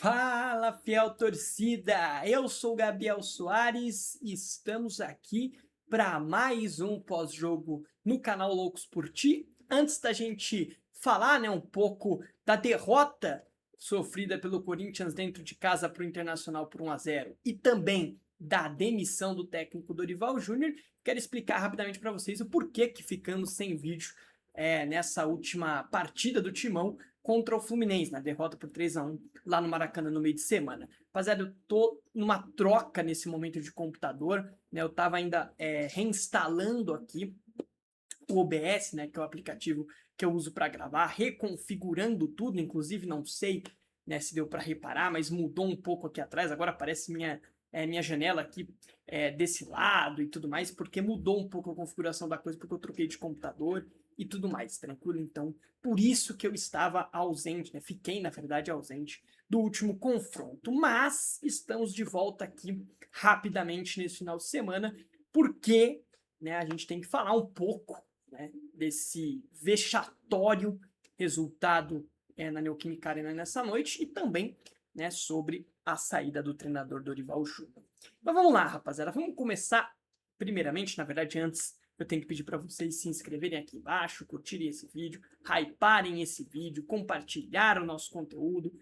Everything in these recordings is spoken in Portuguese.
Fala, fiel torcida! Eu sou o Gabriel Soares e estamos aqui para mais um pós-jogo no canal Loucos por Ti. Antes da gente falar, um pouco da derrota sofrida pelo Corinthians dentro de casa para o Internacional por 1-0 e também da demissão do técnico Dorival Júnior, quero explicar rapidamente para vocês o porquê que ficamos sem vídeo nessa última partida do Timão contra o Fluminense, na derrota por 3-1 lá no Maracanã no meio de semana. Rapaziada, eu tô numa troca nesse momento de computador, né? Eu tava ainda reinstalando aqui o OBS, né, que é o aplicativo que eu uso para gravar, reconfigurando tudo, inclusive não sei, né, se deu para reparar, mas mudou um pouco aqui atrás, agora aparece minha janela aqui desse lado e tudo mais, porque mudou um pouco a configuração da coisa, porque eu troquei de computador e tudo mais, tranquilo? Então, por isso que eu estava ausente, né? Fiquei, na verdade, ausente do último confronto. Mas estamos de volta aqui rapidamente nesse final de semana, porque a gente tem que falar um pouco, né, desse vexatório resultado na Neoquímica Arena nessa noite e também, né, sobre a saída do treinador Dorival Júnior. Mas vamos lá, rapaziada. Vamos começar primeiramente, na verdade, antes eu tenho que pedir para vocês se inscreverem aqui embaixo, curtirem esse vídeo, hyparem esse vídeo, compartilhar o nosso conteúdo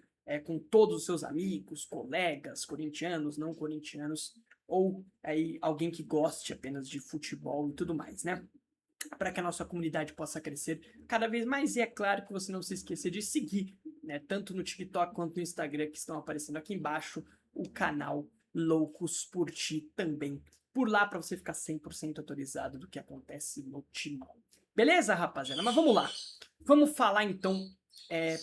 com todos os seus amigos, colegas, corintianos, não corintianos, ou aí alguém que goste apenas de futebol e tudo mais, né? Para que a nossa comunidade possa crescer cada vez mais. E é claro que você não se esqueça de seguir, né, tanto no TikTok quanto no Instagram, que estão aparecendo aqui embaixo, o canal Loucos por Ti também por lá para você ficar 100% atualizado do que acontece no Timão. Beleza, rapaziada? Mas vamos lá. Vamos falar então,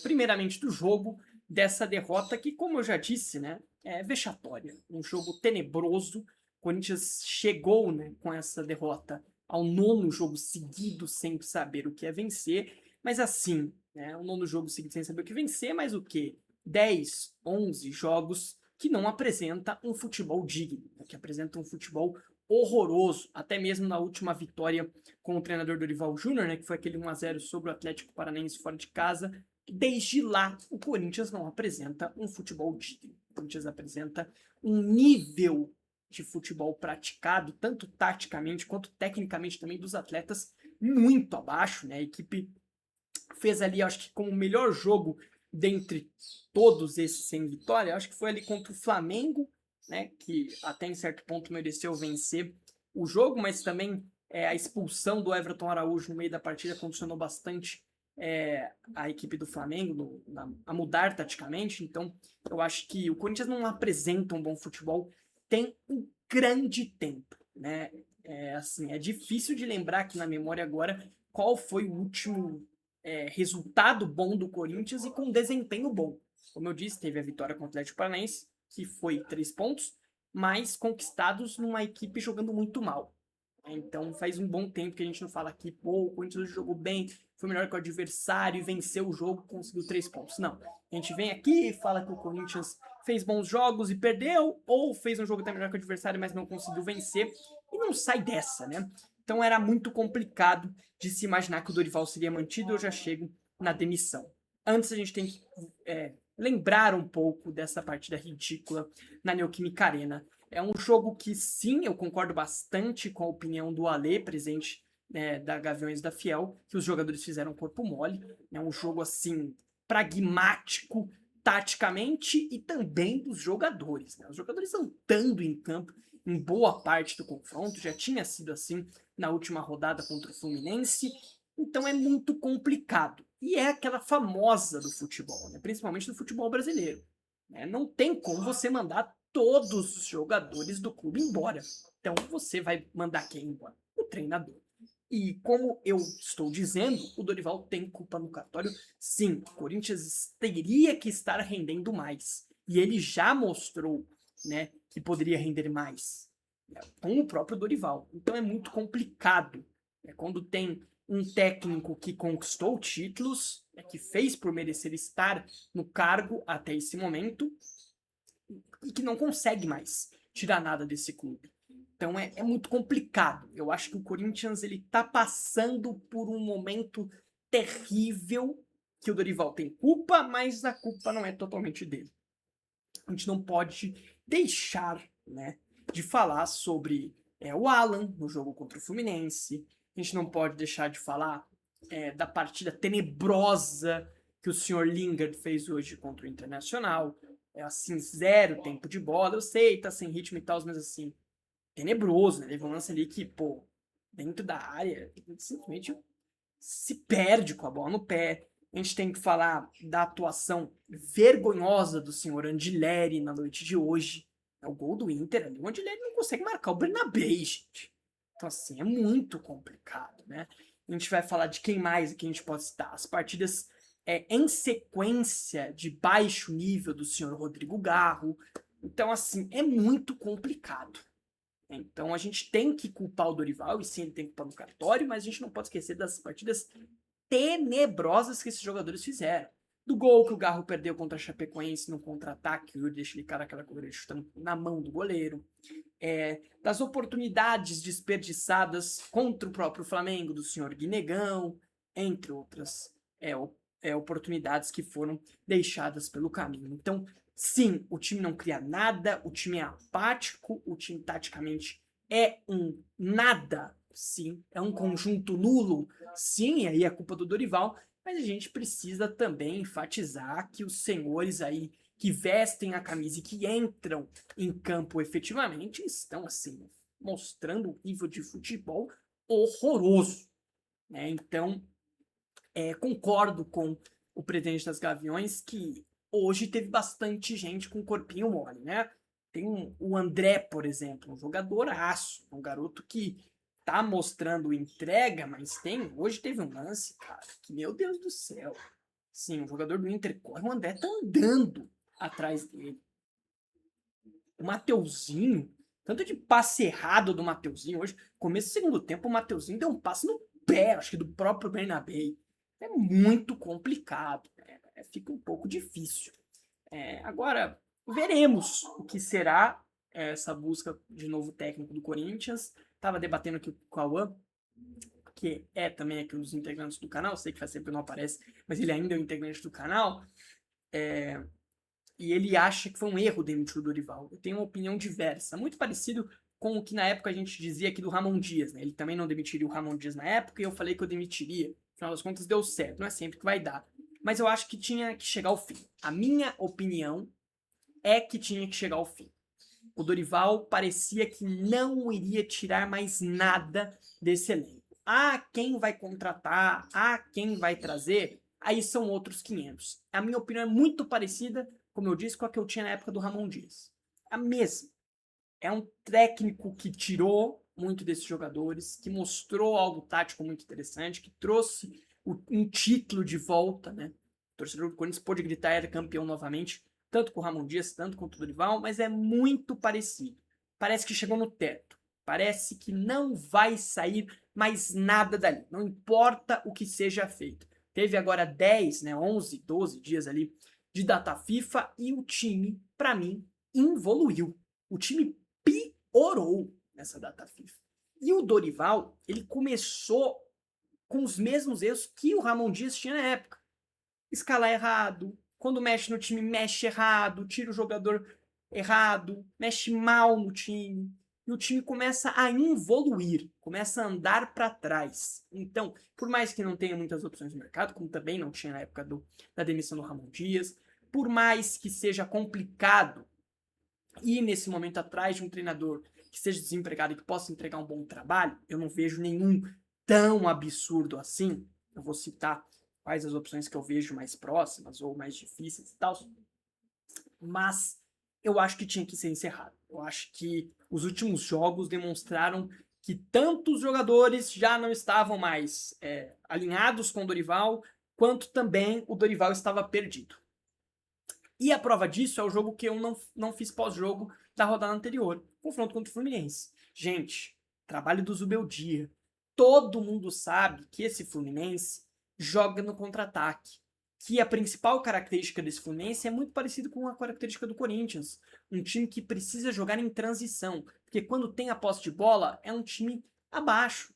primeiramente do jogo, dessa derrota que, como eu já disse, né, é vexatória. Um jogo tenebroso. O Corinthians chegou, né, com essa derrota ao nono jogo seguido sem saber o que é vencer. Mas assim, né, o nono jogo seguido sem saber o que vencer, mas o que? 10, 11 jogos que não apresenta um futebol digno, que apresenta um futebol horroroso, até mesmo na última vitória com o treinador Dorival Júnior, né, que foi aquele 1-0 sobre o Atlético Paranaense fora de casa. Desde lá, o Corinthians não apresenta um futebol digno. O Corinthians apresenta um nível de futebol praticado, tanto taticamente quanto tecnicamente também dos atletas, muito abaixo, né? A equipe fez ali, acho que como o melhor jogo dentre todos esses sem vitória, acho que foi ali contra o Flamengo, né, que até em certo ponto mereceu vencer o jogo, mas também a expulsão do Everton Araújo no meio da partida condicionou bastante a equipe do Flamengo a mudar taticamente. Então eu acho que o Corinthians não apresenta um bom futebol tem um grande tempo, né? Assim, é difícil de lembrar aqui na memória agora qual foi o último resultado bom do Corinthians e com desempenho bom. Como eu disse, teve a vitória contra o Atlético Paranaense, que foi 3 pontos, mas conquistados numa equipe jogando muito mal. Então faz um bom tempo que a gente não fala aqui, pô, o Corinthians jogou bem, foi melhor que o adversário e venceu o jogo, conseguiu 3 pontos. Não. A gente vem aqui e fala que o Corinthians fez bons jogos e perdeu, ou fez um jogo até melhor que o adversário, mas não conseguiu vencer, e não sai dessa, né? Então era muito complicado de se imaginar que o Dorival seria mantido. Eu já chego na demissão. Antes a gente tem que lembrar um pouco dessa partida ridícula na Neoquímica Arena. É um jogo que, sim, eu concordo bastante com a opinião do Alê, presidente da Gaviões da Fiel, que os jogadores fizeram corpo mole. É um jogo, assim, pragmático, taticamente, e também dos jogadores. Né? Os jogadores andando em campo em boa parte do confronto, já tinha sido assim na última rodada contra o Fluminense, então é muito complicado. E é aquela famosa do futebol, né? Principalmente do futebol brasileiro. Né? Não tem como você mandar todos os jogadores do clube embora. Então você vai mandar quem embora? O treinador. E como eu estou dizendo, o Dorival tem culpa no cartório. Sim, o Corinthians teria que estar rendendo mais. E ele já mostrou, né, que poderia render mais, né, com o próprio Dorival. Então é muito complicado. Né, quando tem um técnico que conquistou títulos, né, que fez por merecer estar no cargo até esse momento, e que não consegue mais tirar nada desse clube. Então é muito complicado. Eu acho que o Corinthians ele tá passando por um momento terrível que o Dorival tem culpa, mas a culpa não é totalmente dele. a gente não pode deixar, né, de falar sobre o Alan no jogo contra o Fluminense. A gente não pode deixar de falar da partida tenebrosa que o senhor Lingard fez hoje contra o Internacional. É assim, 0 tempo de bola. Eu sei, tá sem ritmo e tal, mas assim, tenebroso, né? Teve um lance ali que, pô, dentro da área, simplesmente se perde com a bola no pé. A gente tem que falar da atuação vergonhosa do senhor Andileri na noite de hoje. É o gol do Inter ali. O Andileri não consegue marcar o Bernabéu, gente. Então, assim, é muito complicado, né? A gente vai falar de quem mais que a gente pode citar. As partidas em sequência de baixo nível do senhor Rodrigo Garro. Então, assim, é muito complicado. Então a gente tem que culpar o Dorival, e sim, ele tem que culpar no cartório, mas a gente não pode esquecer das partidas tenebrosas que esses jogadores fizeram. Do gol que o Garro perdeu contra a Chapecoense no contra-ataque, o deixa ele cara aquela corrida chutando na mão do goleiro. Das oportunidades desperdiçadas contra o próprio Flamengo, do senhor Guinegão, entre outras oportunidades que foram deixadas pelo caminho. Então, sim, o time não cria nada, o time é apático, o time taticamente é um nada, sim, é um conjunto nulo, sim, e aí é culpa do Dorival, mas a gente precisa também enfatizar que os senhores aí que vestem a camisa e que entram em campo efetivamente estão, assim, mostrando um nível de futebol horroroso, né? Então, concordo com o presidente das Gaviões que hoje teve bastante gente com corpinho mole, né? Tem o André, por exemplo, um jogadoraço, um garoto que tá mostrando entrega, mas hoje teve um lance, cara, que meu Deus do céu. Sim, o jogador do Inter corre, o André tá andando atrás dele. O Mateuzinho, tanto de passe errado do Mateuzinho hoje, começo do segundo tempo, o Mateuzinho deu um passe no pé, acho que do próprio Bernabéu. É muito complicado, né? Fica um pouco difícil. Agora, veremos o que será essa busca de novo técnico do Corinthians. Tava debatendo aqui com o Cauã, que é também aqui um dos integrantes do canal, sei que faz tempo que não aparece, mas ele ainda é um integrante do canal, e ele acha que foi um erro demitir o Dorival. Eu tenho uma opinião diversa, muito parecido com o que na época a gente dizia aqui do Ramon Dias, né? Ele também não demitiria o Ramon Dias na época, e eu falei que eu demitiria. Afinal das contas, deu certo, não é sempre que vai dar. Mas eu acho que tinha que chegar ao fim. A minha opinião é que tinha que chegar ao fim. O Dorival parecia que não iria tirar mais nada desse elenco. Quem vai contratar, quem vai trazer, aí são outros 500. A minha opinião é muito parecida, como eu disse, com a que eu tinha na época do Ramon Dias. A mesma. É um técnico que tirou muito desses jogadores, que mostrou algo tático muito interessante, que trouxe um título de volta, né? O torcedor do Corinthians pôde gritar era campeão novamente, tanto com o Ramon Dias, tanto com o Dorival, mas é muito parecido. Parece que chegou no teto. Parece que não vai sair mais nada dali. Não importa o que seja feito. Teve agora 10, né, 11, 12 dias ali de data FIFA e o time, para mim, evoluiu. O time piorou nessa data FIFA. E o Dorival, ele começou com os mesmos erros que o Ramon Dias tinha na época. Escalar errado, quando mexe no time, mexe errado, tira o jogador errado, mexe mal no time. E o time começa a evoluir, começa a andar para trás. Então, por mais que não tenha muitas opções no mercado, como também não tinha na época da demissão do Ramon Dias, por mais que seja complicado ir nesse momento atrás de um treinador que seja desempregado e que possa entregar um bom trabalho, eu não vejo nenhum tão absurdo assim. Eu vou citar quais as opções que eu vejo mais próximas ou mais difíceis e tal. Mas eu acho que tinha que ser encerrado. Eu acho que os últimos jogos demonstraram que tantos jogadores já não estavam mais alinhados com o Dorival, quanto também o Dorival estava perdido. E a prova disso é o jogo que eu não fiz pós-jogo da rodada anterior, confronto contra o Fluminense. Gente, trabalho do Zubeldia. Todo mundo sabe que esse Fluminense joga no contra-ataque. Que a principal característica desse Fluminense é muito parecido com a característica do Corinthians. Um time que precisa jogar em transição. Porque quando tem a posse de bola, é um time abaixo.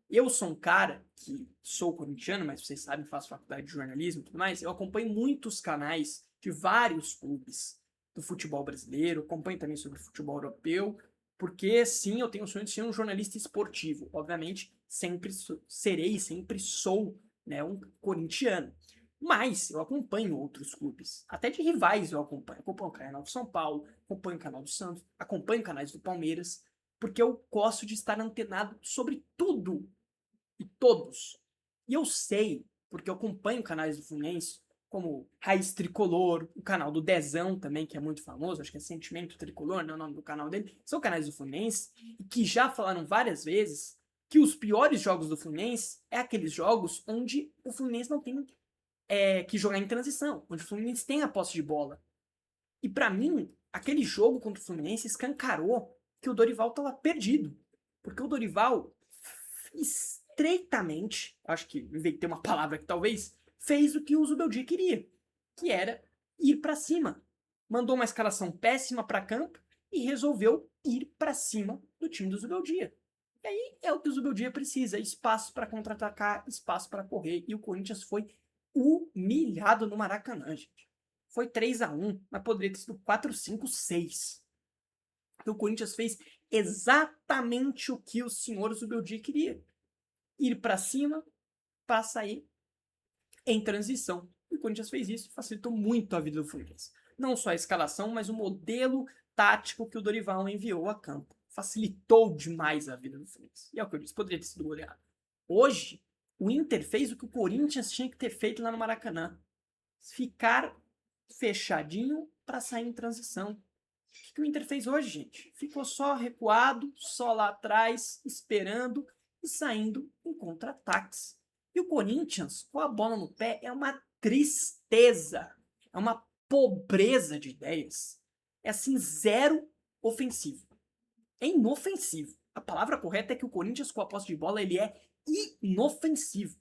Eu sou um cara que sou corintiano, mas vocês sabem, faço faculdade de jornalismo e tudo mais. Eu acompanho muitos canais de vários clubes. do futebol brasileiro, acompanho também sobre o futebol europeu, porque sim, eu tenho o sonho de ser um jornalista esportivo. Obviamente, sempre serei, sempre sou, né, um corintiano. Mas eu acompanho outros clubes, até de rivais eu acompanho. Acompanho o canal do São Paulo, acompanho o canal do Santos, acompanho canais do Palmeiras, porque eu gosto de estar antenado sobre tudo e todos. E eu sei, porque eu acompanho canais do Fluminense, como Raiz Tricolor, o canal do Dezão também, que é muito famoso, acho que é Sentimento Tricolor, não é o nome do canal dele, são canais do Fluminense, e que já falaram várias vezes que os piores jogos do Fluminense é aqueles jogos onde o Fluminense não tem que jogar em transição, onde o Fluminense tem a posse de bola. E para mim, aquele jogo contra o Fluminense escancarou que o Dorival estava perdido. Porque o Dorival estreitamente, acho que inventei uma palavra que talvez, fez o que o Zubeldia queria, que era ir para cima. Mandou uma escalação péssima para campo e resolveu ir para cima do time do Zubeldia. E aí é o que o Zubeldia precisa, espaço para contra-atacar, espaço para correr. E o Corinthians foi humilhado no Maracanã, gente. Foi 3-1, mas poderia ter sido 4-5-6. O Corinthians fez exatamente o que o senhor Zubeldia queria. Ir para cima, para sair em transição. E o Corinthians fez isso e facilitou muito a vida do Fluminense. Não só a escalação, mas o modelo tático que o Dorival enviou a campo. Facilitou demais a vida do Fluminense. E é o que eu disse, poderia ter sido goleado. Hoje, o Inter fez o que o Corinthians tinha que ter feito lá no Maracanã. Ficar fechadinho para sair em transição. O que o Inter fez hoje, gente? Ficou só recuado, só lá atrás, esperando e saindo em contra-ataques. E o Corinthians, com a bola no pé, é uma tristeza. É uma pobreza de ideias. É assim, zero ofensivo. É inofensivo. A palavra correta é que o Corinthians, com a posse de bola, ele é inofensivo.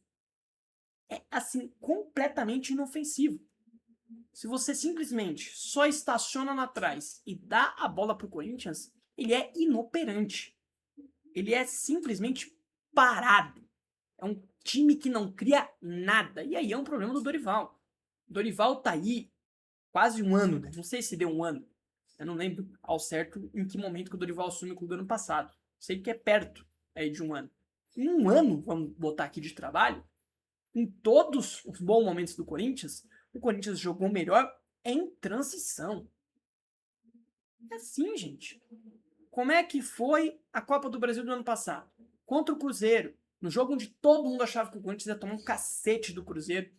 É, assim, completamente inofensivo. Se você simplesmente só estaciona lá atrás e dá a bola pro Corinthians, ele é inoperante. Ele é simplesmente parado. É um time que não cria nada. E aí é um problema do Dorival. O Dorival tá aí quase um ano, né? Não sei se deu um ano. Eu não lembro ao certo em que momento que o Dorival assume o clube do ano passado. Sei que é perto aí de um ano. Em um ano, vamos botar aqui de trabalho, em todos os bons momentos do Corinthians, o Corinthians jogou melhor em transição. É assim, gente. Como é que foi a Copa do Brasil do ano passado? Contra o Cruzeiro, no jogo onde todo mundo achava que o Corinthians ia tomar um cacete do Cruzeiro,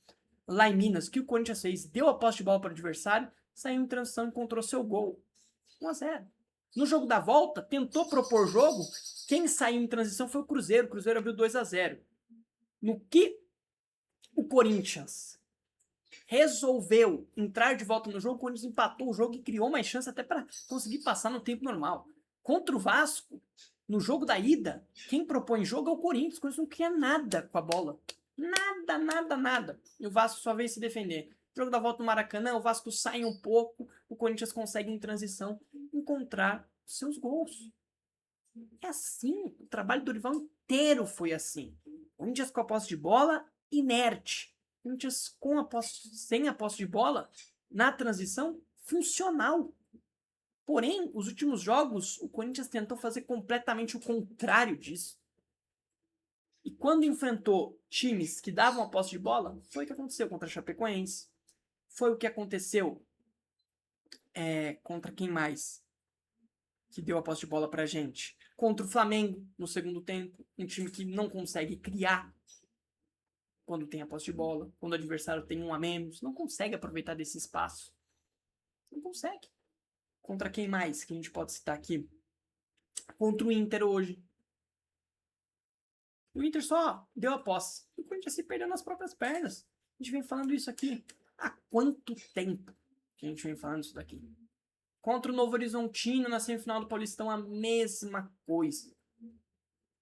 lá em Minas, que o Corinthians fez? Deu a posse de bola para o adversário, saiu em transição e encontrou seu gol. 1-0. No jogo da volta, tentou propor jogo, quem saiu em transição foi o Cruzeiro abriu 2-0. No que o Corinthians resolveu entrar de volta no jogo, o Corinthians empatou o jogo e criou mais chance até para conseguir passar no tempo normal. Contra o Vasco, no jogo da ida, quem propõe jogo é o Corinthians não cria nada com a bola. Nada, nada, nada. E o Vasco só veio se defender. Jogo da volta no Maracanã, o Vasco sai um pouco, o Corinthians consegue em transição encontrar seus gols. É assim, o trabalho do Dorival inteiro foi assim. O Corinthians com a posse de bola, inerte. O Corinthians com a posse, sem a posse de bola, na transição, funcional. Porém, os últimos jogos, o Corinthians tentou fazer completamente o contrário disso. E quando enfrentou times que davam a posse de bola, foi o que aconteceu contra a Chapecoense. Foi o que aconteceu contra quem mais que deu a posse de bola pra gente? Contra o Flamengo, no segundo tempo. Um time que não consegue criar quando tem a posse de bola. Quando o adversário tem um a menos. Não consegue aproveitar desse espaço. Não consegue. Contra quem mais que a gente pode citar aqui? Contra o Inter hoje. O Inter só deu a posse. O Corinthians se perdeu nas próprias pernas. A gente vem falando isso aqui há quanto tempo que a gente vem falando isso daqui? Contra o Novo Horizontino na semifinal do Paulistão, a mesma coisa.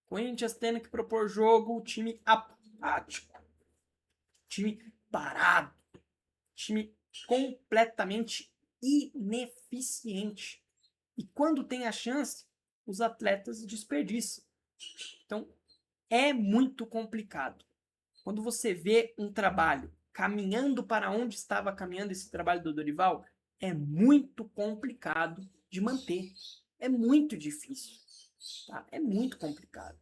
Corinthians tendo que propor jogo, o time apático. Time parado. Time completamente ineficiente. E quando tem a chance, os atletas desperdiçam. Então, é muito complicado. Quando você vê um trabalho caminhando para onde estava caminhando esse trabalho do Dorival, é muito complicado de manter. É muito difícil. Tá? É muito complicado.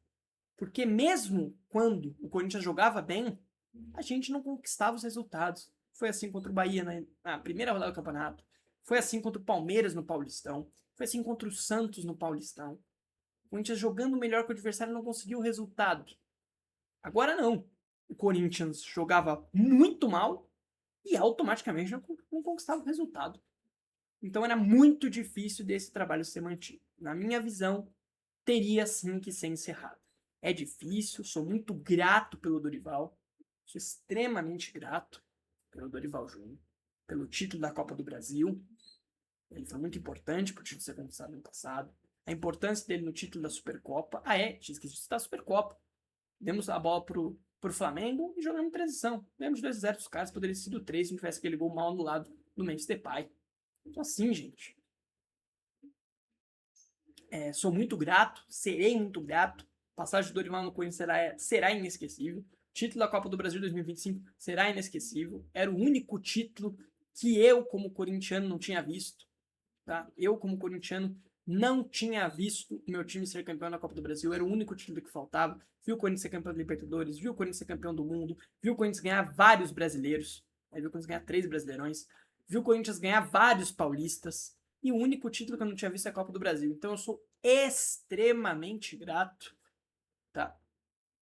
Porque mesmo quando o Corinthians jogava bem, a gente não conquistava os resultados. Foi assim contra o Bahia na primeira rodada do campeonato. Foi assim contra o Palmeiras no Paulistão. Foi assim contra o Santos no Paulistão. O Corinthians jogando melhor que o adversário não conseguiu o resultado. Agora não. O Corinthians jogava muito mal e automaticamente não conquistava o resultado. Então era muito difícil desse trabalho ser mantido. Na minha visão, teria sim que ser encerrado. É difícil, sou muito grato pelo Dorival, sou extremamente grato pelo Dorival Júnior, pelo título da Copa do Brasil. Ele foi muito importante para o título ser conquistado no passado. A importância dele no título da Supercopa. Tinha esquecido de citar a Supercopa. Demos a bola pro Flamengo e jogamos transição. Ganhamos 2-0 dos caras, poderia ter sido 3 se não tivesse aquele gol mal anulado do Memphis Depay. Então assim, gente. Sou muito grato, serei muito grato. Passagem do Dorival no Corinthians será inesquecível. Título da Copa do Brasil 2025 será inesquecível. Era o único título que eu, como corintiano, não tinha visto. Tá? Eu, como corintiano, não tinha visto o meu time ser campeão da Copa do Brasil. Era o único título que faltava. Viu o Corinthians ser campeão da Libertadores, viu o Corinthians ser campeão do mundo, viu o Corinthians ganhar vários brasileiros, viu o Corinthians ganhar 3 brasileirões, viu o Corinthians ganhar vários paulistas. E o único título que eu não tinha visto é a Copa do Brasil. Então eu sou extremamente grato, tá,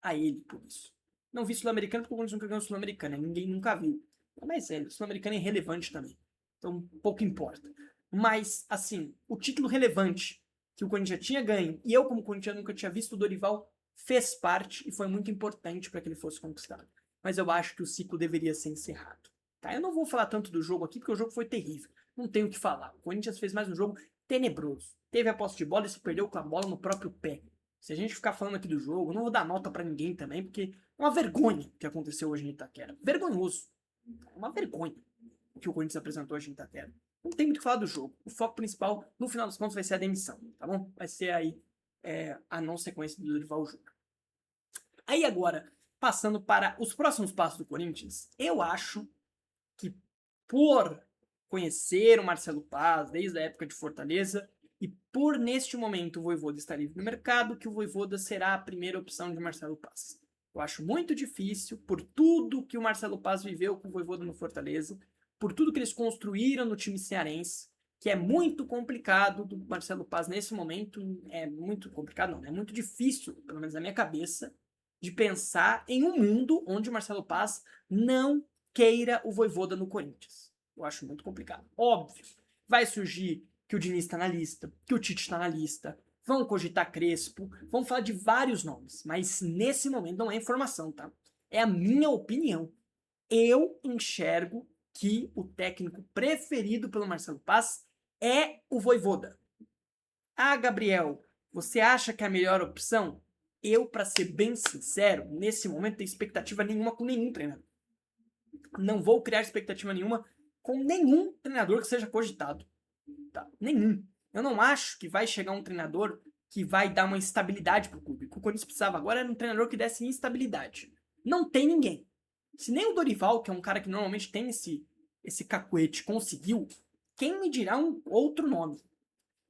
a ele por isso. Não vi Sul-Americano porque o Corinthians nunca ganhou Sul-Americana. Ninguém nunca viu. Mas Sul-Americano é irrelevante também. Então pouco importa. Mas, assim, o título relevante que o Corinthians tinha ganho, e eu, como corintiano, nunca tinha visto, o Dorival fez parte e foi muito importante para que ele fosse conquistado. Mas eu acho que o ciclo deveria ser encerrado. Tá? Eu não vou falar tanto do jogo aqui, porque o jogo foi terrível. Não tenho o que falar. O Corinthians fez mais um jogo tenebroso. Teve a posse de bola e se perdeu com a bola no próprio pé. Se a gente ficar falando aqui do jogo, eu não vou dar nota para ninguém também, porque é uma vergonha o que aconteceu hoje em Itaquera. Vergonhoso. É uma vergonha o que o Corinthians apresentou hoje em Itaquera. Não tem muito o que falar do jogo. O foco principal, no final das contas, vai ser a demissão, tá bom? Vai ser aí a não sequência do Dorival Júnior. Aí agora, passando para os próximos passos do Corinthians, eu acho que por conhecer o Marcelo Paz desde a época de Fortaleza e por neste momento o Vojvoda estar livre no mercado, que o Vojvoda será a primeira opção de Marcelo Paz. Eu acho muito difícil, por tudo que o Marcelo Paz viveu com o Vojvoda no Fortaleza, por tudo que eles construíram no time cearense, que é muito complicado do Marcelo Paz nesse momento, é muito complicado, não, é muito difícil, pelo menos na minha cabeça, de pensar em um mundo onde o Marcelo Paz não queira o Vojvoda no Corinthians. Eu acho muito complicado. Óbvio, vai surgir que o Diniz está na lista, que o Tite está na lista, vão cogitar Crespo, vão falar de vários nomes, mas nesse momento não é informação, tá? É a minha opinião. Eu enxergo que o técnico preferido pelo Marcelo Paz é o Vojvoda. Ah, Gabriel, você acha que é a melhor opção? Eu, para ser bem sincero, nesse momento não tenho expectativa nenhuma com nenhum treinador. Não vou criar expectativa nenhuma com nenhum treinador que seja cogitado. Tá? Nenhum. Eu não acho que vai chegar um treinador que vai dar uma estabilidade pro clube. O que o Corinthians precisava agora era um treinador que desse instabilidade. Não tem ninguém. Se nem o Dorival, que é um cara que normalmente tem esse cacuete, conseguiu, quem me dirá um outro nome?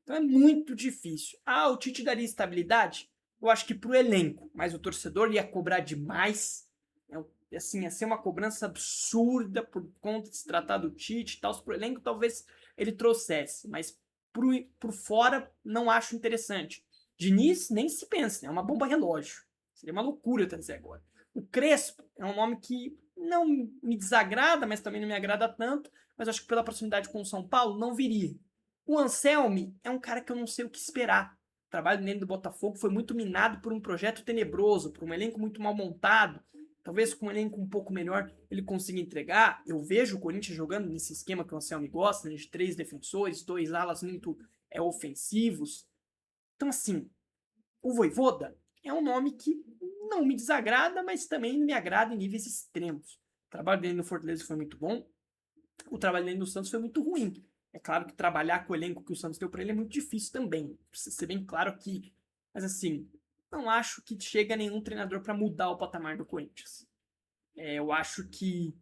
Então é muito difícil. Ah, o Tite daria estabilidade? Eu acho que pro elenco, mas o torcedor ia cobrar demais. Assim, ia ser uma cobrança absurda por conta de se tratar do Tite e tal. Pro elenco talvez ele trouxesse, mas por fora não acho interessante. Diniz nem se pensa, né? É uma bomba relógio. Seria uma loucura trazer agora. O Crespo é um nome que não me desagrada, mas também não me agrada tanto. Mas acho que pela proximidade com o São Paulo não viria. O Anselmi é um cara que eu não sei o que esperar. O trabalho dele do Botafogo foi muito minado por um projeto tenebroso, por um elenco muito mal montado. Talvez com um elenco um pouco melhor ele consiga entregar. Eu vejo o Corinthians jogando nesse esquema que o Anselmi gosta, né, de 3 defensores, 2 alas muito ofensivos. Então, assim, o Vojvoda é um nome que não me desagrada, mas também me agrada em níveis extremos. O trabalho dele no Fortaleza foi muito bom. O trabalho dele no Santos foi muito ruim. É claro que trabalhar com o elenco que o Santos deu para ele é muito difícil também. Precisa ser bem claro aqui. Mas assim, não acho que chega nenhum treinador para mudar o patamar do Corinthians. Eu acho que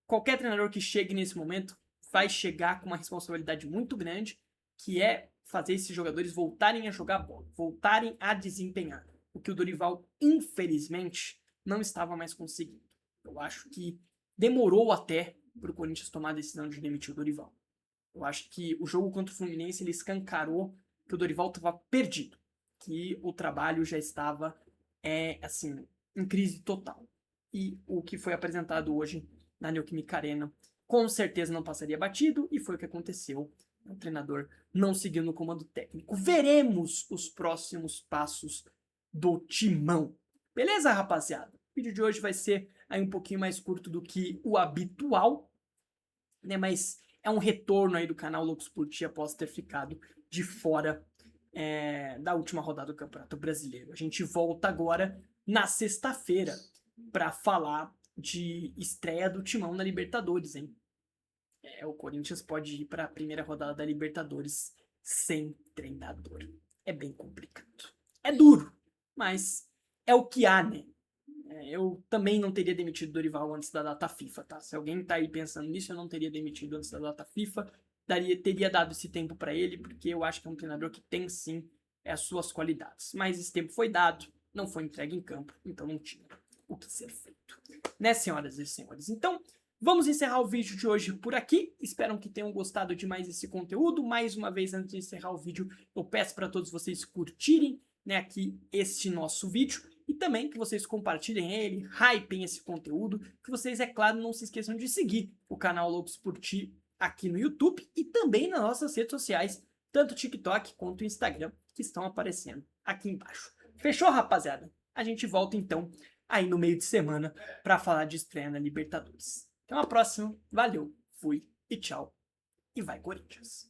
qualquer treinador que chegue nesse momento vai chegar com uma responsabilidade muito grande, que é fazer esses jogadores voltarem a jogar bola, voltarem a desempenhar. O que o Dorival, infelizmente, não estava mais conseguindo. Eu acho que demorou até para o Corinthians tomar a decisão de demitir o Dorival. Eu acho que o jogo contra o Fluminense ele escancarou que o Dorival estava perdido, que o trabalho já estava assim, em crise total. E o que foi apresentado hoje na Neoquímica Arena com certeza não passaria batido e foi o que aconteceu. O treinador não seguiu no comando técnico. Veremos os próximos passos do Timão. Beleza, rapaziada? O vídeo de hoje vai ser aí um pouquinho mais curto do que o habitual, né? Mas é um retorno aí do canal Loucos por Ti após ter ficado de fora da última rodada do Campeonato Brasileiro. A gente volta agora na sexta-feira para falar de estreia do Timão na Libertadores, hein? O Corinthians pode ir para a primeira rodada da Libertadores sem treinador. É bem complicado. É duro, mas é o que há, né? Eu também não teria demitido o Dorival antes da data FIFA, tá? Se alguém tá aí pensando nisso, eu não teria demitido antes da data FIFA. Teria dado esse tempo para ele, porque eu acho que é um treinador que tem sim as suas qualidades. Mas esse tempo foi dado, não foi entregue em campo, então não tinha o que ser feito. Né, senhoras e senhores? Então, vamos encerrar o vídeo de hoje por aqui. Espero que tenham gostado de mais esse conteúdo. Mais uma vez, antes de encerrar o vídeo, eu peço para todos vocês curtirem, né, aqui este nosso vídeo. E também que vocês compartilhem ele, hypem esse conteúdo. Que vocês, é claro, não se esqueçam de seguir o canal Loucos por Ti aqui no YouTube e também nas nossas redes sociais, tanto o TikTok quanto o Instagram, que estão aparecendo aqui embaixo. Fechou, rapaziada? A gente volta então aí no meio de semana para falar de estreia na Libertadores. Até uma próxima, valeu, fui e tchau. E vai Corinthians!